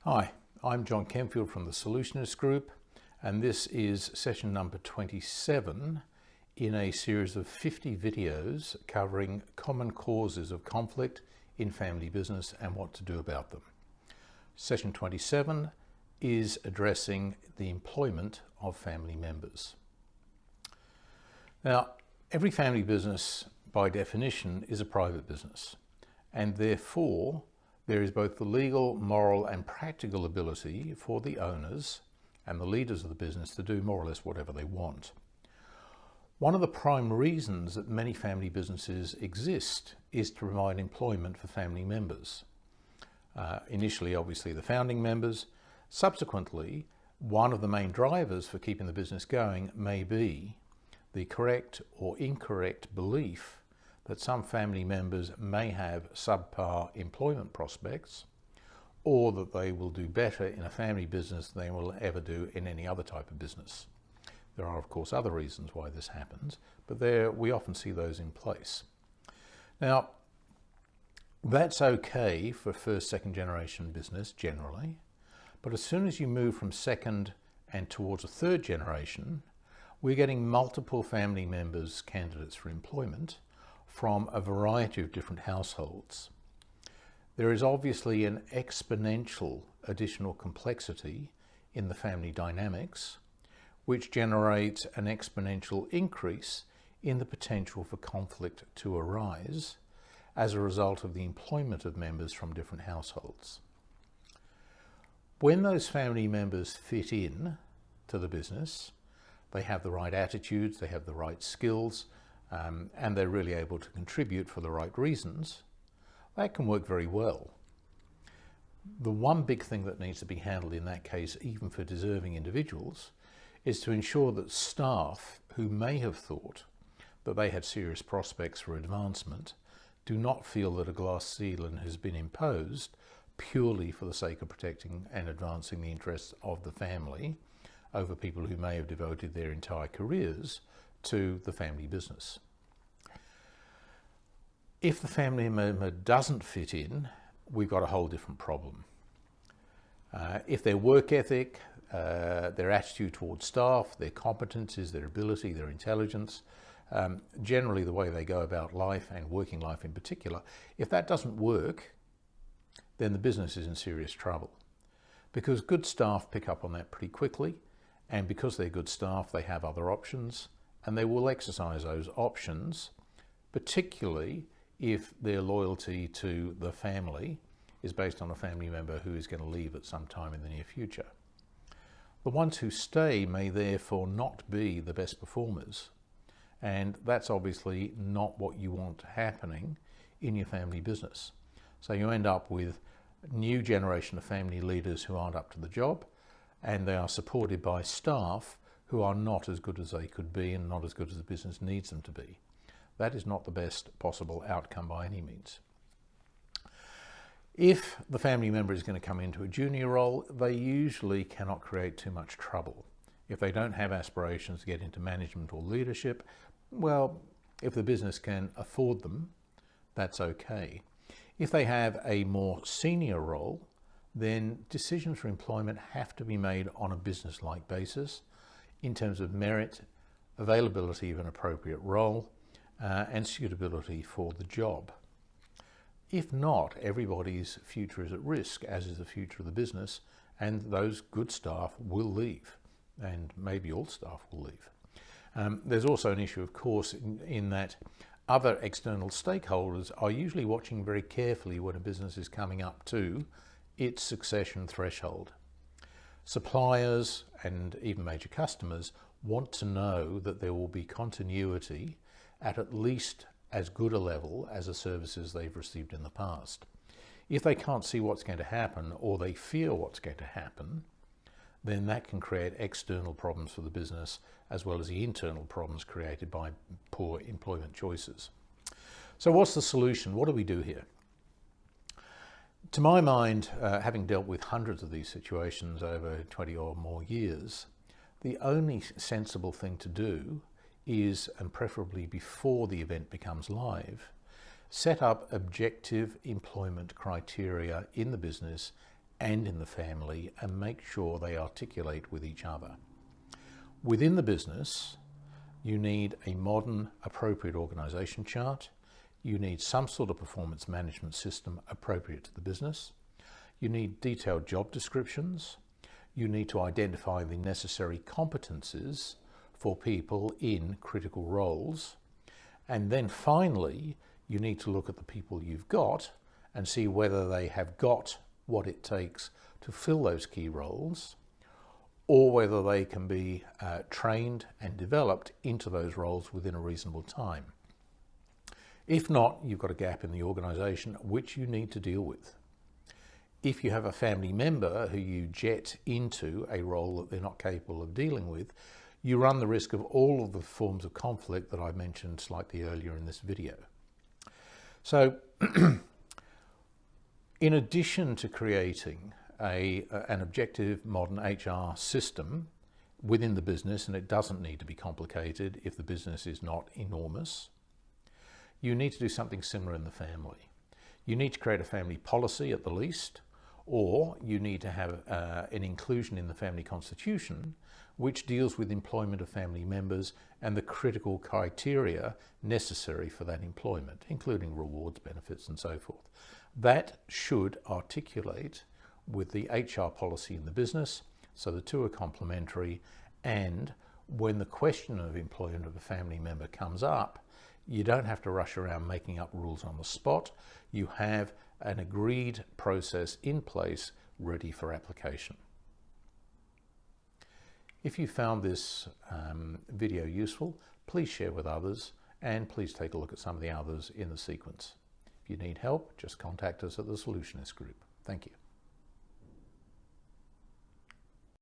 Hi, I'm John Kenfield from the Solutionist group, and this is session number 27 in a series of 50 videos covering common causes of conflict in family business and what to do about them. Session 27 is addressing the employment of family members. Now, every family business by definition is a private business, and therefore there is both the legal, moral and practical ability for the owners and the leaders of the business to do more or less whatever they want. One of the prime reasons that many family businesses exist is to provide employment for family members. Initially, obviously, the founding members. Subsequently, one of the main drivers for keeping the business going may be the correct or incorrect belief that some family members may have subpar employment prospects, or that they will do better in a family business than they will ever do in any other type of business. There are, of course, other reasons why this happens, but we often see those in place. Now, that's okay for first, second generation business generally, but as soon as you move from second and towards a third generation, we're getting multiple family members candidates for employment from a variety of different households. There is obviously an exponential additional complexity in the family dynamics, which generates an exponential increase in the potential for conflict to arise as a result of the employment of members from different households. When those family members fit in to the business, they have the right attitudes, they have the right skills, and they're really able to contribute for the right reasons, that can work very well. The one big thing that needs to be handled in that case, even for deserving individuals, is to ensure that staff who may have thought that they had serious prospects for advancement do not feel that a glass ceiling has been imposed purely for the sake of protecting and advancing the interests of the family over people who may have devoted their entire careers to the family business. If the family member doesn't fit in, we've got a whole different problem. If their work ethic, their attitude towards staff, their competencies, their ability, their intelligence, generally the way they go about life and working life in particular, if that doesn't work, then the business is in serious trouble. Because good staff pick up on that pretty quickly, and because they're good staff, they have other options, and they will exercise those options, particularly if their loyalty to the family is based on a family member who is going to leave at some time in the near future. The ones who stay may therefore not be the best performers, and that's obviously not what you want happening in your family business. So you end up with a new generation of family leaders who aren't up to the job, and they are supported by staff who are not as good as they could be and not as good as the business needs them to be. That is not the best possible outcome by any means. If the family member is going to come into a junior role, they usually cannot create too much trouble. If they don't have aspirations to get into management or leadership, well, if the business can afford them, that's okay. If they have a more senior role, then decisions for employment have to be made on a business-like basis in terms of merit, availability of an appropriate role, and suitability for the job. If not, everybody's future is at risk, as is the future of the business, and those good staff will leave, and maybe all staff will leave. There's also an issue, of course, in that other external stakeholders are usually watching very carefully when a business is coming up to its succession threshold. Suppliers and even major customers want to know that there will be continuity at least as good a level as the services they've received in the past. If they can't see what's going to happen, or they fear what's going to happen, then that can create external problems for the business as well as the internal problems created by poor employment choices. So what's the solution? What do we do here? To my mind, having dealt with hundreds of these situations over 20 or more years, the only sensible thing to do is, and preferably before the event becomes live, set up objective employment criteria in the business and in the family, and make sure they articulate with each other. Within the business, you need a modern, appropriate organisation chart. You need some sort of performance management system appropriate to the business. You need detailed job descriptions. You need to identify the necessary competences for people in critical roles. And then finally, you need to look at the people you've got and see whether they have got what it takes to fill those key roles, or whether they can be trained and developed into those roles within a reasonable time. If not, you've got a gap in the organisation which you need to deal with. If you have a family member who you jet into a role that they're not capable of dealing with, you run the risk of all of the forms of conflict that I mentioned slightly earlier in this video. So, in addition to creating an objective modern HR system within the business, and it doesn't need to be complicated if the business is not enormous, you need to do something similar in the family. You need to create a family policy at the least, or you need to have an inclusion in the family constitution which deals with employment of family members and the critical criteria necessary for that employment, including rewards, benefits, and so forth. That should articulate with the HR policy in the business, so the two are complementary, and when the question of employment of a family member comes up, you don't have to rush around making up rules on the spot. You have an agreed process in place ready for application. If you found this video useful, please share with others, and please take a look at some of the others in the sequence. If you need help, just contact us at the Solutionist group. Thank you.